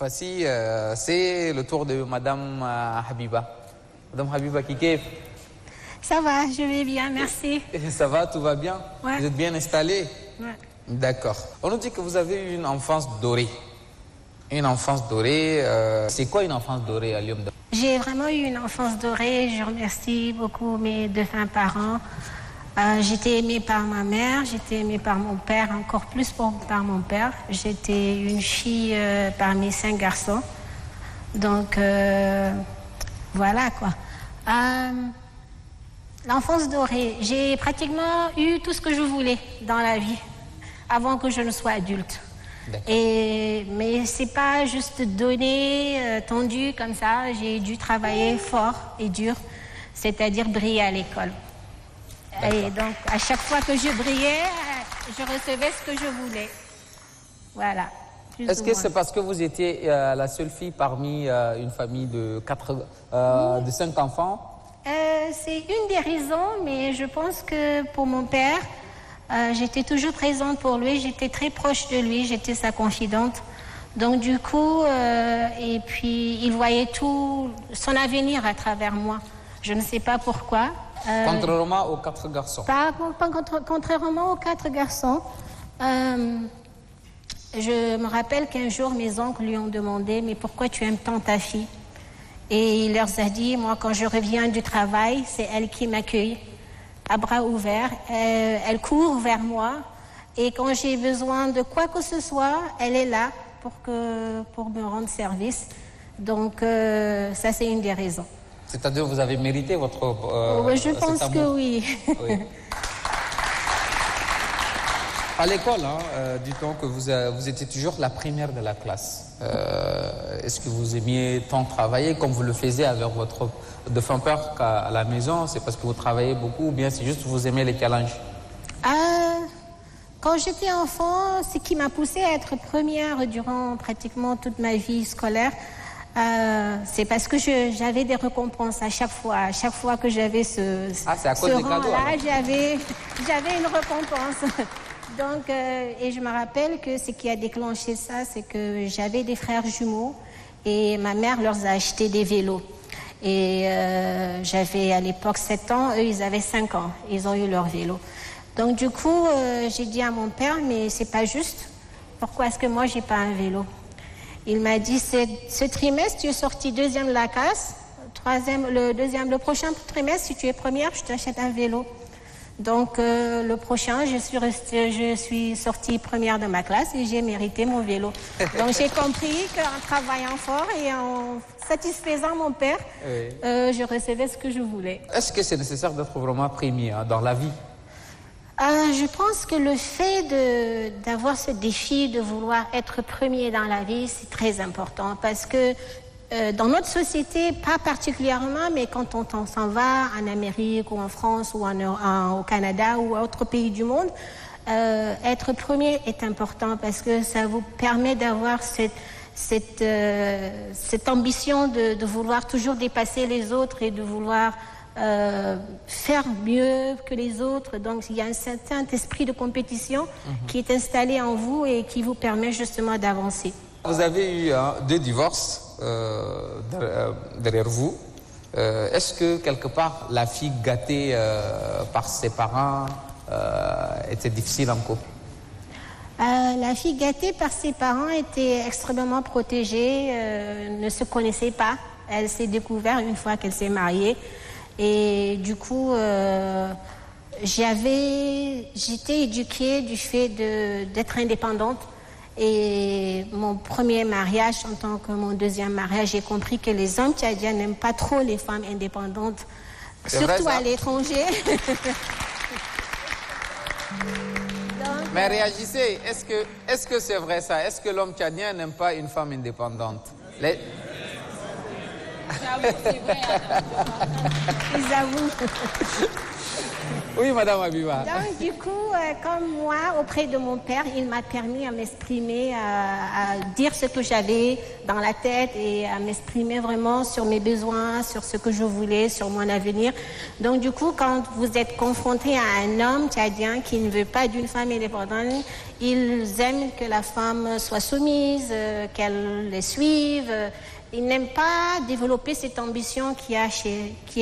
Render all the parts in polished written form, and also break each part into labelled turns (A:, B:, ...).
A: fois-ci, c'est le tour de Madame Habiba. Madame Habiba Kikef.
B: Ça va, je vais bien, merci.
A: Ça va, tout va bien?
B: Ouais.
A: Vous êtes bien installée?
B: Ouais.
A: D'accord. On nous dit que vous avez eu une enfance dorée. Une enfance dorée, c'est quoi une enfance dorée à Lyon?
B: J'ai vraiment eu une enfance dorée. Je remercie beaucoup mes défunts parents. J'étais aimée par ma mère, j'étais aimée par mon père, encore plus par mon père. J'étais une fille parmi 5 garçons. Donc, voilà quoi. L'enfance dorée, j'ai pratiquement eu tout ce que je voulais dans la vie avant que je ne sois adulte. Mais c'est pas juste donné, tendu comme ça. J'ai dû travailler fort et dur, c'est-à-dire briller à l'école. Et donc, à chaque fois que je brillais, je recevais ce que je voulais. Voilà.
A: Est-ce que c'est parce que vous étiez la seule fille parmi une famille de 5 enfants?
B: C'est une des raisons, mais je pense que pour mon père, j'étais toujours présente pour lui, j'étais très proche de lui, j'étais sa confidente. Donc du coup, et puis il voyait tout son avenir à travers moi. Je ne sais pas pourquoi.
A: Contrairement aux 4 garçons.
B: Contrairement aux 4 garçons. Je me rappelle qu'un jour, mes oncles lui ont demandé « Mais pourquoi tu aimes tant ta fille ?» Et il leur a dit « Moi, quand je reviens du travail, c'est elle qui m'accueille, à bras ouverts. Elle court vers moi. Et quand j'ai besoin de quoi que ce soit, elle est là pour me rendre service. Donc, ça, c'est une des raisons. »
A: C'est-à-dire que vous avez mérité votre
B: je pense que oui.
A: Oui. À l'école, dit-on que vous étiez toujours la première de la classe. Est-ce que vous aimiez tant travailler comme vous le faisiez avec votre défunt père qu'à la maison? C'est parce que vous travaillez beaucoup ou bien c'est juste que vous aimez les challenges?
B: Quand j'étais enfant, ce qui m'a poussée à être première durant pratiquement toute ma vie scolaire, c'est parce que j'avais des récompenses à chaque fois. À chaque fois que j'avais ce rang-là, j'avais une récompense. Donc, et je me rappelle que ce qui a déclenché ça, c'est que j'avais des frères jumeaux et ma mère leur a acheté des vélos. Et j'avais à l'époque 7 ans, eux ils avaient 5 ans, ils ont eu leur vélo. Donc du coup, j'ai dit à mon père, mais c'est pas juste, pourquoi est-ce que moi j'ai pas un vélo? Il m'a dit, ce trimestre, tu es sortie 2e de la classe, le prochain trimestre, si tu es première, je t'achète un vélo. Donc, le prochain, je suis sortie première de ma classe et j'ai mérité mon vélo. Donc, j'ai compris qu'en travaillant fort et en satisfaisant mon père, oui, je recevais ce que je voulais.
A: Est-ce que c'est nécessaire d'être vraiment premier dans la vie?
B: Je pense que le fait d'avoir ce défi de vouloir être premier dans la vie, c'est très important parce que dans notre société, pas particulièrement, mais quand on s'en va en Amérique ou en France ou au Canada ou à autre pays du monde, être premier est important parce que ça vous permet d'avoir cette ambition de vouloir toujours dépasser les autres et de vouloir faire mieux que les autres. Donc il y a un certain esprit de compétition qui est installé en vous et qui vous permet justement d'avancer.
A: Vous avez eu 2 divorces derrière vous. Est-ce que quelque part la fille gâtée par ses parents était difficile en couple?
B: La fille gâtée par ses parents était extrêmement protégée, ne se connaissait pas. Elle s'est découverte une fois qu'elle s'est mariée. Et du coup, j'étais éduquée du fait d'être indépendante. Et mon premier mariage, en tant que mon 2e mariage, j'ai compris que les hommes tchadiens n'aiment pas trop les femmes indépendantes, surtout à l'étranger.
A: Mais réagissez, est-ce que c'est vrai ça? Est-ce que l'homme tchadien n'aime pas une femme indépendante?
B: J'avoue, c'est vrai. Ils avouent.
A: Oui, Madame Abiba.
B: Donc, du coup, comme moi, auprès de mon père, il m'a permis à m'exprimer, à dire ce que j'avais dans la tête et à m'exprimer vraiment sur mes besoins, sur ce que je voulais, sur mon avenir. Donc, du coup, quand vous êtes confronté à un homme tchadien qui ne veut pas d'une femme indépendante, ils aiment que la femme soit soumise, qu'elle les suive. Ils n'aiment pas développer cette ambition qui est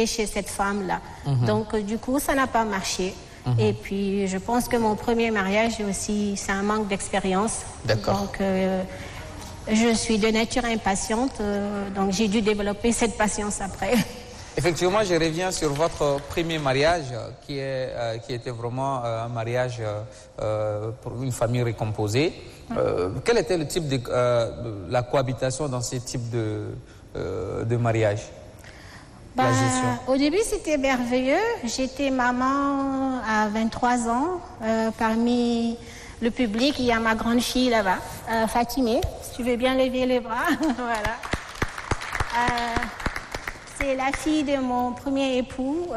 B: chez cette femme-là. Donc, du coup, ça n'a pas marché. Et puis, je pense que mon premier mariage aussi, c'est un manque d'expérience.
A: D'accord.
B: Donc, je suis de nature impatiente, donc j'ai dû développer cette patience après.
A: Effectivement, je reviens sur votre premier mariage qui était vraiment un mariage pour une famille recomposée. Quel était le type de la cohabitation dans ce type de mariage? La gestion.
B: Au début, c'était merveilleux. J'étais maman à 23 ans. Parmi le public, il y a ma grande fille là-bas, Fatimé. Si tu veux bien lever les bras, voilà. C'est la fille de mon premier époux,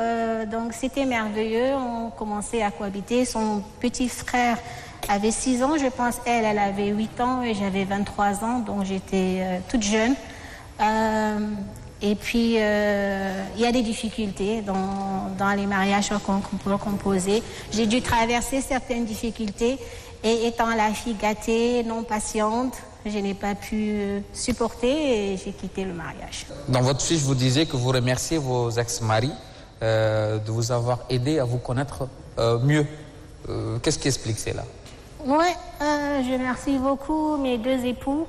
B: donc c'était merveilleux. On commençait à cohabiter. Son petit frère avait 6 ans, je pense. Elle avait 8 ans et j'avais 23 ans, donc j'étais toute jeune. Et puis, il y a des difficultés dans les mariages composés. J'ai dû traverser certaines difficultés et étant la fille gâtée, non patiente, je n'ai pas pu supporter et j'ai quitté le mariage.
A: Dans votre fiche, vous disiez que vous remerciez vos ex-maris de vous avoir aidé à vous connaître mieux. Qu'est-ce qui explique cela?
B: Oui, je remercie beaucoup mes 2 époux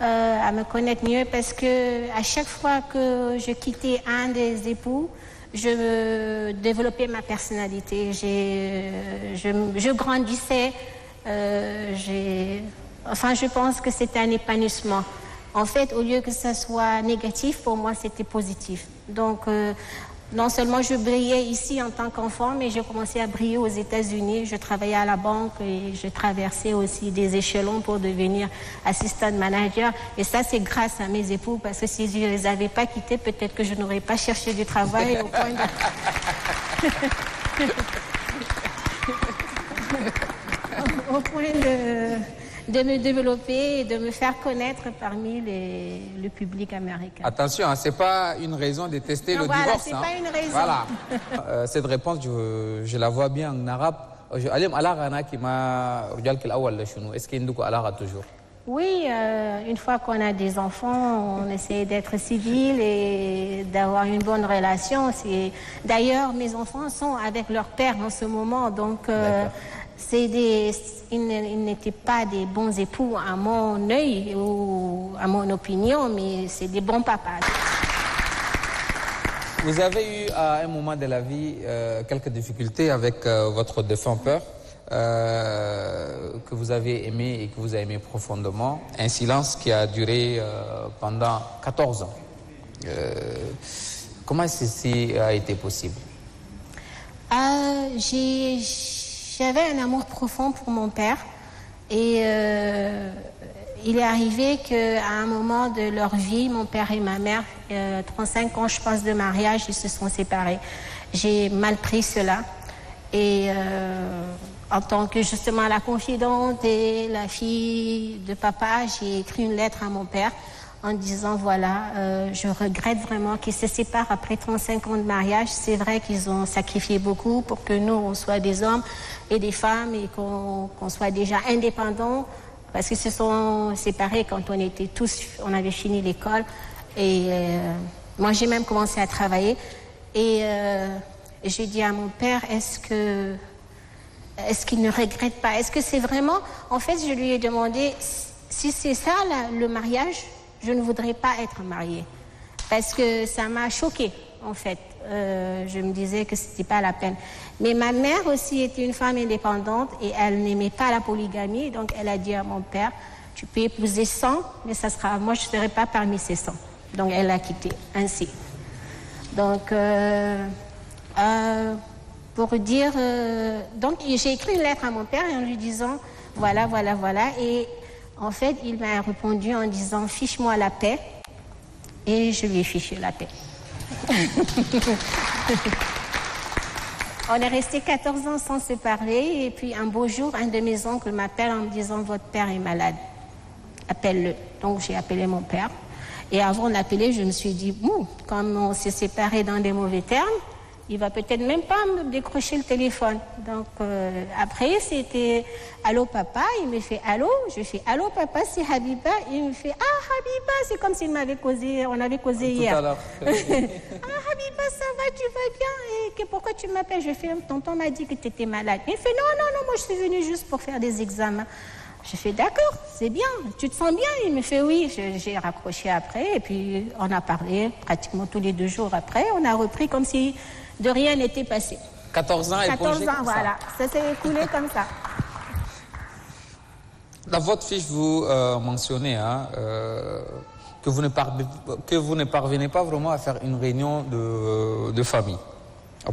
B: à me connaître mieux parce que à chaque fois que je quittais un des époux, je développais ma personnalité. Je grandissais. Je pense que c'était un épanouissement. En fait, au lieu que ça soit négatif, pour moi, c'était positif. Donc, non seulement je brillais ici en tant qu'enfant, mais j'ai commencé à briller aux États-Unis. Je travaillais à la banque et je traversais aussi des échelons pour devenir assistant manager. Et ça, c'est grâce à mes époux, parce que si je ne les avais pas quittés, peut-être que je n'aurais pas cherché du travail au point de me développer et de me faire connaître parmi le public américain.
A: Attention, ce n'est pas une raison de tester le divorce.
B: C'est pas une raison.
A: Voilà. Cette réponse, je la vois bien en arabe. Est-ce qu'il y a toujours?
B: Oui, une fois qu'on a des enfants, on essaie d'être civil et d'avoir une bonne relation. D'ailleurs, mes enfants sont avec leur père en ce moment, donc ils n'étaient pas des bons époux à mon œil ou à mon opinion, mais c'est des bons papas.
A: Vous avez eu à un moment de la vie quelques difficultés avec votre défunt père que vous avez aimé et que vous avez aimé profondément. Un silence qui a duré pendant 14 ans. Comment ceci a été possible?
B: J'avais un amour profond pour mon père et il est arrivé qu'à un moment de leur vie, mon père et ma mère, 35 ans je pense de mariage, ils se sont séparés. J'ai mal pris cela et en tant que justement la confidente et la fille de papa, j'ai écrit une lettre à mon père en disant voilà, je regrette vraiment qu'ils se séparent après 35 ans de mariage. C'est vrai qu'ils ont sacrifié beaucoup pour que nous, on soit des hommes et des femmes et qu'on soit déjà indépendants parce qu'ils se sont séparés quand on avait fini l'école. Et moi, j'ai même commencé à travailler. Et j'ai dit à mon père, est-ce qu'il ne regrette pas? Est-ce que c'est vraiment... En fait, je lui ai demandé, si c'est ça le mariage, je ne voudrais pas être mariée. Parce que ça m'a choquée, en fait. Je me disais que ce n'était pas la peine. Mais ma mère aussi était une femme indépendante et elle n'aimait pas la polygamie. Donc, elle a dit à mon père, tu peux épouser 100, mais moi, je ne serai pas parmi ces 100. Donc, elle l'a quitté ainsi. Donc, pour dire... donc, j'ai écrit une lettre à mon père en lui disant, voilà. Et en fait, il m'a répondu en disant, fiche-moi la paix. Et je lui ai fiché la paix. On est resté 14 ans sans se parler. Et puis un beau jour, un de mes oncles m'appelle en me disant « Votre père est malade. Appelle-le ». Donc j'ai appelé mon père. Et avant de l'appeler, je me suis dit « Comme on s'est séparés dans des mauvais termes, il va peut-être même pas me décrocher le téléphone. » Donc après, c'était « Allô papa ?» Il me fait « Allô ?» Je fais « Allô papa, c'est Habiba ?» Il me fait « Ah Habiba !» C'est comme s'il m'avait causé, on avait causé hier.
A: Tout à l'heure.
B: « Ah Habiba, ça va, tu vas bien? Et pourquoi tu m'appelles ?» Je fais « Tonton m'a dit que tu étais malade. » Il fait « Non, moi je suis venue juste pour faire des examens. » Je fais « D'accord, c'est bien, tu te sens bien ?» Il me fait « Oui. » J'ai raccroché après et puis on a parlé pratiquement tous les 2 jours après. On a repris comme si de rien n'était passé.
A: 14 ans et
B: 14 ans, voilà. Ça s'est écoulé comme ça.
A: Dans votre fiche, vous mentionnez que vous ne parvenez pas vraiment à faire une réunion de famille.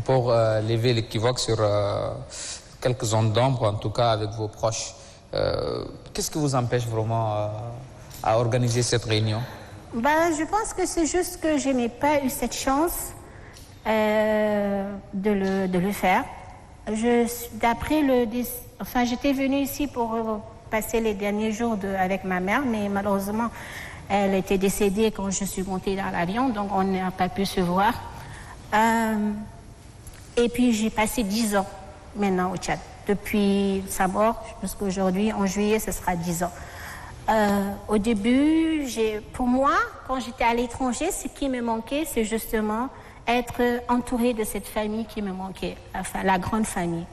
A: Pour lever l'équivoque sur quelques zones d'ombre, en tout cas avec vos proches. Qu'est-ce qui vous empêche vraiment à organiser cette réunion?
B: Je pense que c'est juste que je n'ai pas eu cette chance de le faire. J'étais venue ici pour passer les derniers jours avec ma mère, mais malheureusement, elle était décédée quand je suis montée dans l'avion, donc on n'a pas pu se voir. Et puis j'ai passé 10 ans maintenant au Tchad. Depuis sa mort, jusqu'à aujourd'hui, en juillet, ce sera 10 ans. Au début, pour moi, quand j'étais à l'étranger, ce qui me manquait, c'est justement être entourée de cette famille qui me manquait, enfin la grande famille.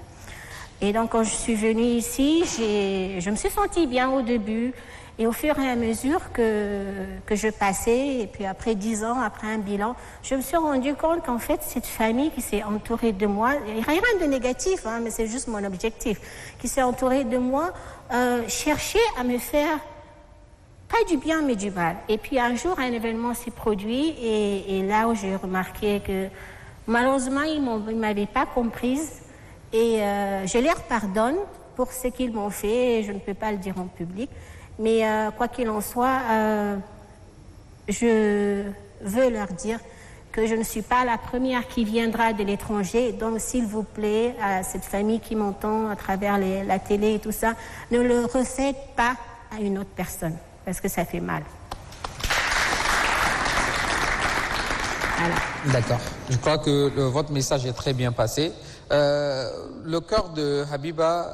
B: Et donc quand je suis venue ici, je me suis sentie bien au début, et au fur et à mesure que je passais, et puis après 10 ans, après un bilan, je me suis rendu compte qu'en fait cette famille qui s'est entourée de moi, il n'y a rien de négatif, mais c'est juste mon objectif, qui s'est entourée de moi, cherchait à me faire pas du bien, mais du mal. Et puis un jour, un événement s'est produit et là où j'ai remarqué que malheureusement, ils ne m'avaient pas comprise et je leur pardonne pour ce qu'ils m'ont fait. Je ne peux pas le dire en public, mais quoi qu'il en soit, je veux leur dire que je ne suis pas la première qui viendra de l'étranger. Donc, s'il vous plaît, à cette famille qui m'entend à travers la télé et tout ça, ne le refaites pas à une autre personne. Parce que ça fait mal. Voilà.
A: D'accord. Je crois que votre message est très bien passé. Le cœur de Habiba,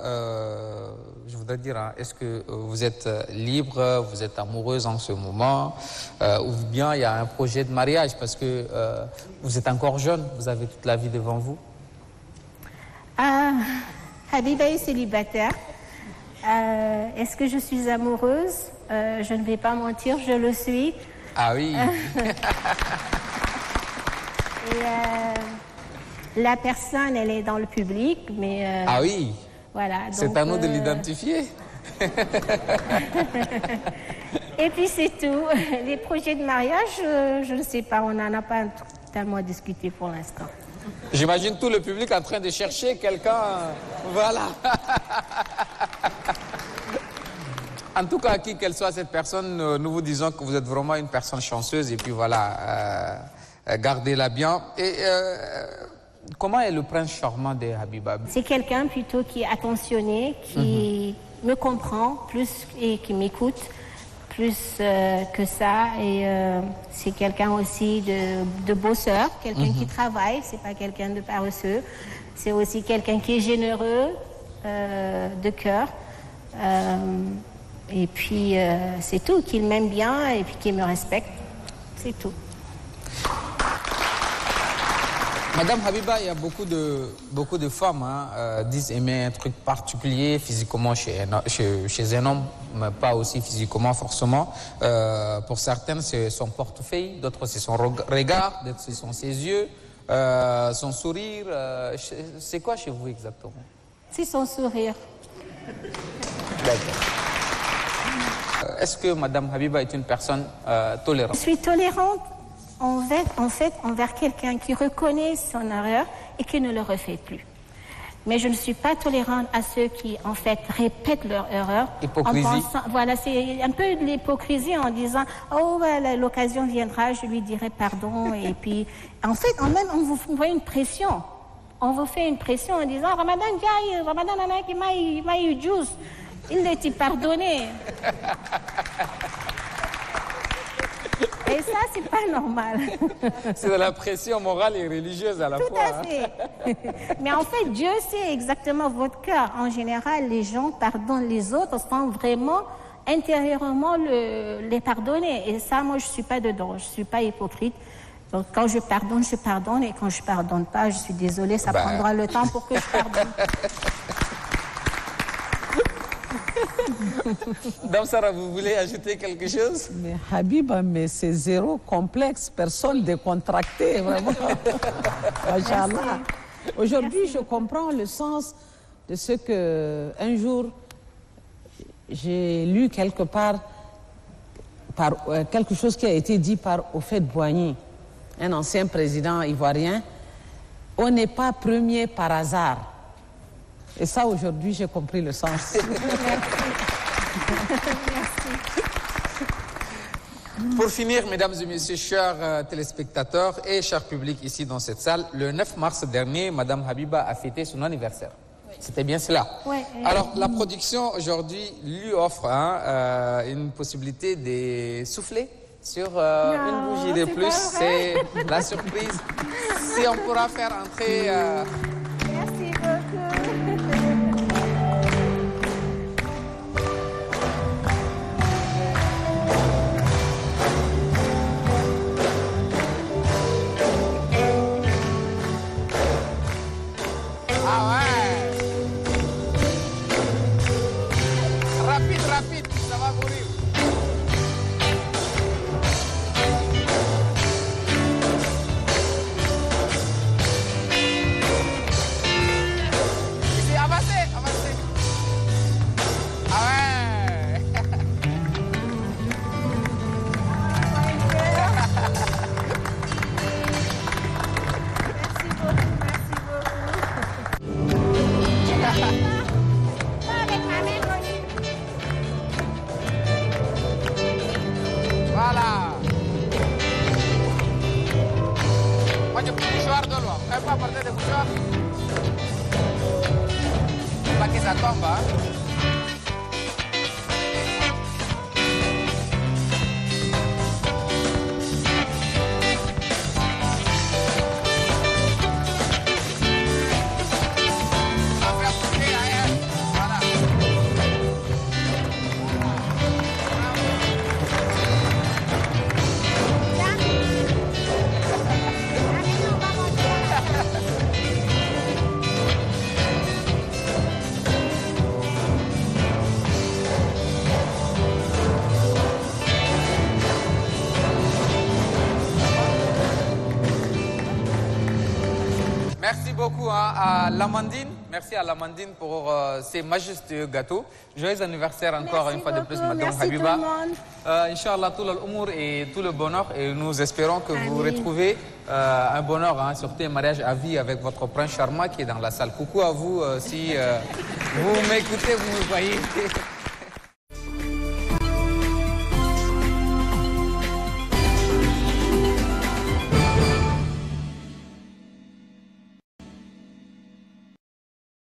A: je voudrais dire, est-ce que vous êtes libre, vous êtes amoureuse en ce moment, ou bien il y a un projet de mariage, parce que vous êtes encore jeune, vous avez toute la vie devant vous?
B: Habiba est célibataire. Est-ce que je suis amoureuse? Je ne vais pas mentir, je le suis.
A: Ah oui.
B: Et la personne, elle est dans le public, mais...
A: ah oui.
B: Voilà.
A: C'est à nous de l'identifier.
B: Et puis c'est tout. Les projets de mariage, je ne sais pas, on n'en a pas tellement discuté pour l'instant.
A: J'imagine tout le public en train de chercher quelqu'un. Voilà. En tout cas, qui qu'elle soit cette personne, nous vous disons que vous êtes vraiment une personne chanceuse et puis voilà, gardez-la bien. Et comment est le prince charmant de Habiba?
B: C'est quelqu'un plutôt qui est attentionné, qui me comprend plus et qui m'écoute plus que ça. Et c'est quelqu'un aussi de bosseur, quelqu'un qui travaille, c'est pas quelqu'un de paresseux. C'est aussi quelqu'un qui est généreux de cœur. Et puis, c'est tout, qu'il m'aime bien et puis qu'il me respecte. C'est tout.
A: Madame Habiba, il y a beaucoup de femmes disent aimer un truc particulier physiquement chez un homme, mais pas aussi physiquement forcément. Pour certaines, c'est son portefeuille, d'autres, c'est son regard, d'autres, ce sont ses yeux, son sourire. C'est quoi chez vous exactement? C'est
B: son sourire.
A: D'accord. Est-ce que Madame Habiba est une personne tolérante?
B: Je suis tolérante envers quelqu'un qui reconnaît son erreur et qui ne le refait plus. Mais je ne suis pas tolérante à ceux qui, en fait, répètent leur erreur.
A: Hypocrisie.
B: En pensant, voilà, c'est un peu de l'hypocrisie en disant « Oh, voilà, l'occasion viendra, je lui dirai pardon. » Et puis, en fait, on vous voit une pression. on vous fait une pression en disant Ramadan, Ramadan, maï, juice. Il est pardonné. Et ça, c'est pas normal.
A: C'est de la pression morale et religieuse à la fois.
B: Tout à fait. Mais en fait, Dieu sait exactement votre cœur. En général, les gens pardonnent les autres sans vraiment intérieurement les pardonner. Et ça, moi, je suis pas dedans. Je suis pas hypocrite. Donc, quand je pardonne, je pardonne. Et quand je pardonne pas, je suis désolée, ça prendra le temps pour que je pardonne.
A: Dame Sarah, vous voulez ajouter quelque chose?
C: Mais Habiba, mais c'est zéro complexe, personne décontracté, vraiment. Machallah. Aujourd'hui, je comprends le sens de ce que un jour j'ai lu quelque part quelque chose qui a été dit par Houphouët-Boigny, un ancien président ivoirien. On n'est pas premier par hasard. Et ça, aujourd'hui, j'ai compris le sens.
A: Pour finir, mesdames et messieurs, chers téléspectateurs et chers publics ici dans cette salle, le 9 mars dernier, Madame Habiba a fêté son anniversaire. Oui. C'était bien cela.
B: Oui.
A: Alors, la production aujourd'hui lui offre une possibilité de souffler sur une bougie de plus. C'est la surprise. Si on pourra faire entrer...
B: Merci beaucoup.
A: Rapide, ça va mourir. Ici, avancez. Ah ouais. Voilà. Moi, je prends le mouchoir de l'eau. On ne peut pas porter de mouchoir. Pas que ça tombe, hein. Merci beaucoup à Lamandine. Merci à Lamandine pour ces majestueux gâteaux. Joyeux anniversaire encore une fois de plus, Madame Habiba. Inch'Allah, tout l'amour et tout le bonheur. Et nous espérons que vous retrouvez un bonheur, surtout un mariage à vie avec votre prince charmant qui est dans la salle. Coucou à vous, si vous m'écoutez, vous me voyez.